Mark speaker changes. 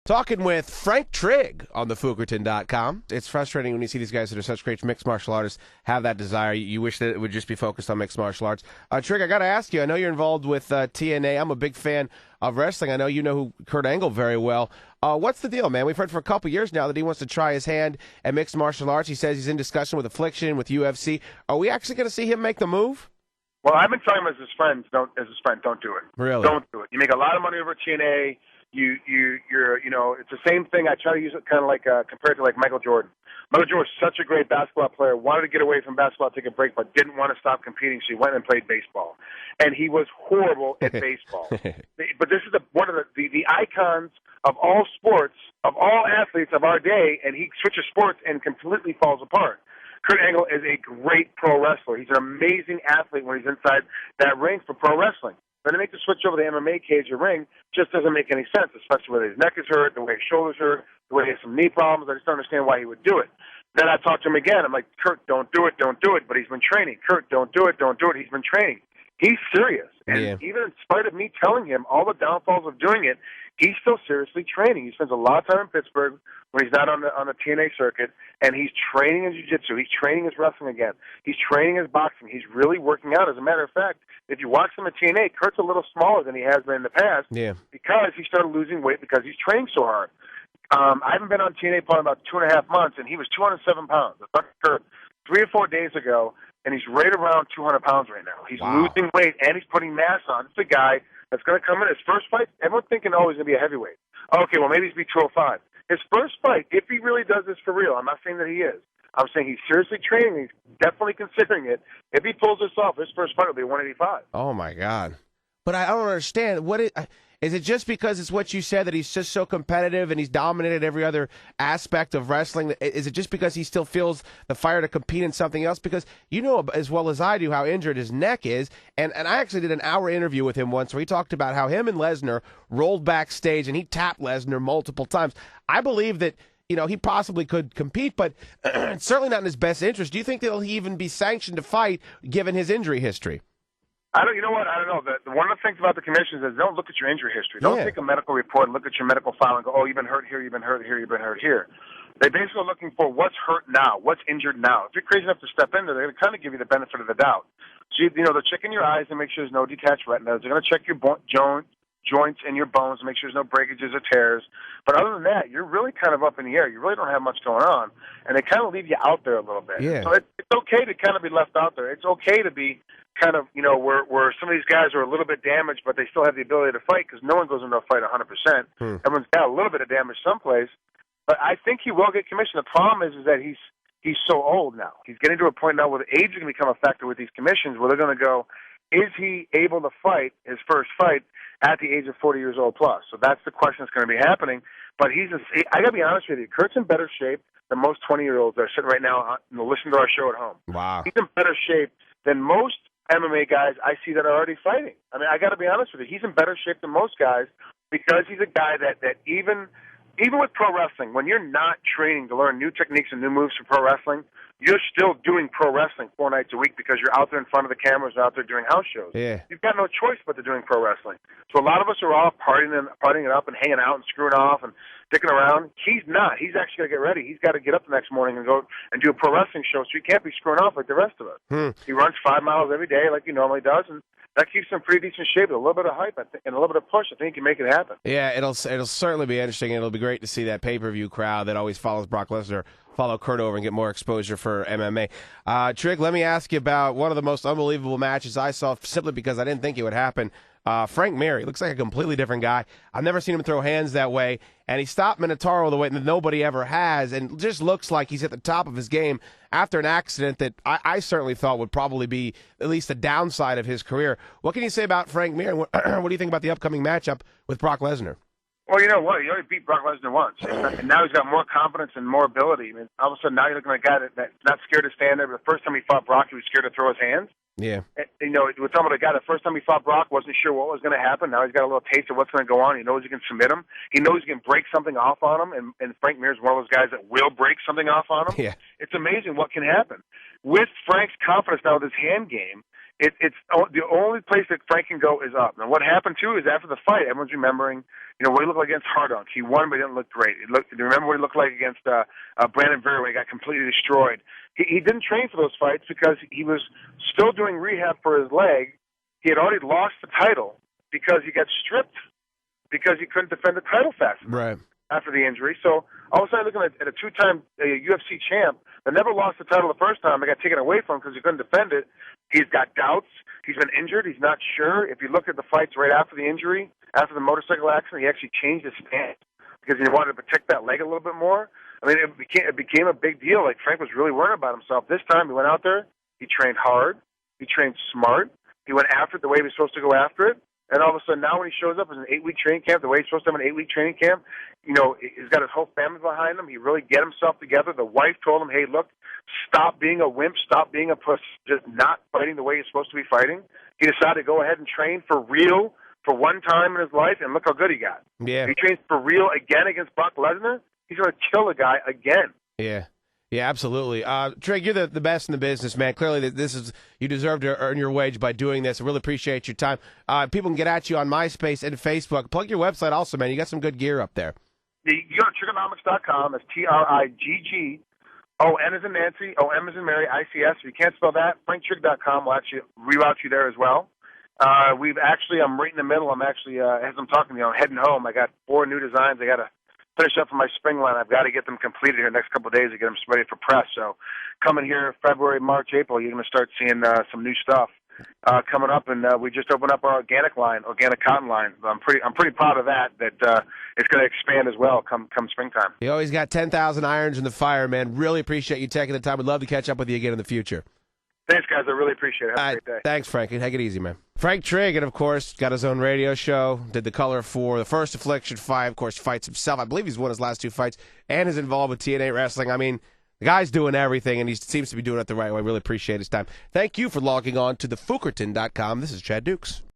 Speaker 1: Talking with Frank Trigg on thefukerton.com. It's frustrating when you see these guys that are such great mixed martial artists have that desire. You wish that it would just be focused on mixed martial arts. Trigg, I got to ask you, I know you're involved with TNA. I'm a big fan of wrestling. I know you know who Kurt Angle very well. What's the deal, man? We've heard for a couple years now that he wants to try his hand at mixed martial arts. He says he's in discussion with Affliction, with UFC. Are we actually going to see him make the move?
Speaker 2: Well, I've been telling him as his friend, don't do it.
Speaker 1: Really?
Speaker 2: Don't do it. You make a lot of money over at TNA. You're it's the same thing. I try to use it kind of like compared to like Michael Jordan. Michael Jordan was such a great basketball player, wanted to get away from basketball, take a break, but didn't want to stop competing, so he went and played baseball. And he was horrible at baseball. But this is one of the icons of all sports, of all athletes of our day, and he switches sports and completely falls apart. Kurt Angle is a great pro wrestler. He's an amazing athlete when he's inside that ring for pro wrestling. But to make the switch over to the MMA cage or ring just doesn't make any sense, especially when his neck is hurt, the way his shoulders hurt, the way he has some knee problems. I just don't understand why he would do it. Then I talked to him again. I'm like, Kurt, don't do it. But he's been training. Kurt, don't do it. He's been training. He's serious. And even in spite of me telling him all the downfalls of doing it, he's still seriously training. He spends a lot of time in Pittsburgh when he's not on the TNA circuit, and he's training his jiu-jitsu. He's training his wrestling again. He's training his boxing. He's really working out. As a matter of fact, if you watch him at TNA, Kurt's a little smaller than he has been in the past because he started losing weight because he's training so hard. I haven't been on TNA probably about 2.5 months, and he was 207 pounds. I talked to Kurt 3 or 4 days ago, and he's right around 200 pounds right now. He's losing weight, and he's putting mass on. It's a guy that's going to come in his first fight. Everyone's thinking, he's going to be a heavyweight. Okay, well, maybe he's be 205. His first fight, if he really does this for real, I'm not saying that he is. I'm saying he's seriously training. He's definitely considering it. If he pulls this off, his first fight will be 185.
Speaker 1: Oh, my God. But I don't understand. Is it just because it's what you said, that he's just so competitive and he's dominated every other aspect of wrestling? Is it just because he still feels the fire to compete in something else? Because you know as well as I do how injured his neck is. And I actually did an hour interview with him once where he talked about how him and Lesnar rolled backstage and he tapped Lesnar multiple times. I believe that, he possibly could compete, but it's certainly not in his best interest. Do you think that he'll even be sanctioned to fight given his injury history?
Speaker 2: You know what? I don't know. One of the things about the commissions is don't look at your injury history. Don't take a medical report and look at your medical file and go, you've been hurt here, you've been hurt here, you've been hurt here. They're basically looking for what's hurt now, what's injured now. If you're crazy enough to step in there, they're going to kind of give you the benefit of the doubt. So, they're checking your eyes and make sure there's no detached retinas. They're going to check your joints and your bones and make sure there's no breakages or tears. But other than that, you're really kind of up in the air. You really don't have much going on. And they kind of leave you out there a little bit. Yeah. So it's okay to kind of be left out there. It's okay to be kind of, where some of these guys are a little bit damaged, but they still have the ability to fight because no one goes into a fight 100%. Everyone's got a little bit of damage someplace. But I think he will get commissioned. The problem is that he's so old now. He's getting to a point now where the age is going to become a factor with these commissions where they're going to go, is he able to fight his first fight at the age of 40 years old plus? So that's the question that's going to be happening. But I got to be honest with you, Kurt's in better shape than most 20-year-olds that are sitting right now listening to our show at home.
Speaker 1: Wow. He's
Speaker 2: in better shape than most MMA guys I see that are already fighting. I mean, I got to be honest with you. He's in better shape than most guys because he's a guy that even with pro wrestling, when you're not training to learn new techniques and new moves for pro wrestling, you're still doing pro wrestling 4 nights a week because you're out there in front of the cameras and out there doing house shows.
Speaker 1: Yeah.
Speaker 2: You've got no choice but to doing pro wrestling. So a lot of us are off partying it up and hanging out and screwing off and dicking around. He's not. He's actually got to get ready. He's got to get up the next morning and go and do a pro wrestling show, so he can't be screwing off like the rest of us. He runs 5 miles every day like he normally does, and that keeps him in pretty decent shape with a little bit of hype and a little bit of push. I think he can make it happen.
Speaker 1: Yeah, it'll certainly be interesting, and it'll be great to see that pay-per-view crowd that always follows Brock Lesnar follow Kurt over and get more exposure for MMA. Trigg, let me ask you about one of the most unbelievable matches I saw simply because I didn't think it would happen. Frank Trigg looks like a completely different guy. I've never seen him throw hands that way, and he stopped Minotauro the way that nobody ever has, and just looks like he's at the top of his game after an accident that I certainly thought would probably be at least a downside of his career. What can you say about Frank Trigg? What do you think about the upcoming matchup with Brock Lesnar?
Speaker 2: Well, you know what? He already beat Brock Lesnar once, and now he's got more confidence and more ability. I mean, all of a sudden, now you're looking at a guy that's not scared to stand there. The first time he fought Brock, he was scared to throw his hands.
Speaker 1: Yeah.
Speaker 2: We're talking about a guy the first time he fought Brock wasn't sure what was going to happen. Now he's got a little taste of what's going to go on. He knows he can submit him. He knows he can break something off on him, and Frank Mir's one of those guys that will break something off on him.
Speaker 1: Yeah.
Speaker 2: It's amazing what can happen. With Frank's confidence now with his hand game, the only place that Frank can go is up. Now, what happened too is after the fight, everyone's remembering, what he looked like against Hardunk. He won, but he didn't look great. Remember what he looked like against Brandon Vera when he got completely destroyed. He didn't train for those fights because he was still doing rehab for his leg. He had already lost the title because he got stripped because he couldn't defend the title fast enough after the injury. So all of a sudden, looking at a two-time UFC champ that never lost the title the first time, it got taken away from him because he couldn't defend it. He's got doubts. He's been injured. He's not sure. If you look at the fights right after the injury, after the motorcycle accident, he actually changed his stance because he wanted to protect that leg a little bit more. I mean, it became a big deal. Like, Frank was really worried about himself. This time he went out there. He trained hard. He trained smart. He went after it the way he was supposed to go after it. And all of a sudden, now when he shows up as an 8-week training camp, the way he's supposed to have an 8-week training camp, he's got his whole family behind him. He really get himself together. The wife told him, hey, look, stop being a wimp, stop being a puss, just not fighting the way you're supposed to be fighting. He decided to go ahead and train for real for one time in his life, and look how good he got.
Speaker 1: Yeah.
Speaker 2: If he trains for real again against Brock Lesnar, he's going to kill a guy again.
Speaker 1: Yeah. Yeah, absolutely. Trigg, you're the best in the business, man. Clearly, you deserve to earn your wage by doing this. I really appreciate your time. People can get at you on MySpace and Facebook. Plug your website also, man. You got some good gear up there.
Speaker 2: You go to Triggonomics.com. That's TRIGGON as in Nancy, OM as in Mary, ICS. If you can't spell that, FrankTrigg.com will actually reroute you there as well. I'm right in the middle. I'm actually, as I'm talking to you, I'm heading home. I got 4 new designs. I got to finish up for my spring line. I've got to get them completed here next couple of days to get them ready for press. So coming here February, March, April, you're going to start seeing some new stuff coming up. And we just opened up our organic cotton line. I'm pretty proud of that it's going to expand as well come springtime.
Speaker 1: You always got 10,000 irons in the fire, man. Really appreciate you taking the time. We'd love to catch up with you again in the future.
Speaker 2: Thanks, guys. I really appreciate it. Have a great day.
Speaker 1: Thanks, Frank. Take it easy, man. Frank Trigg, and of course, got his own radio show, did the color for the first Affliction fight, of course, fights himself. I believe he's won his last 2 fights, and is involved with TNA Wrestling. I mean, the guy's doing everything, and he seems to be doing it the right way. Really appreciate his time. Thank you for logging on to thefukerton.com. This is Chad Dukes.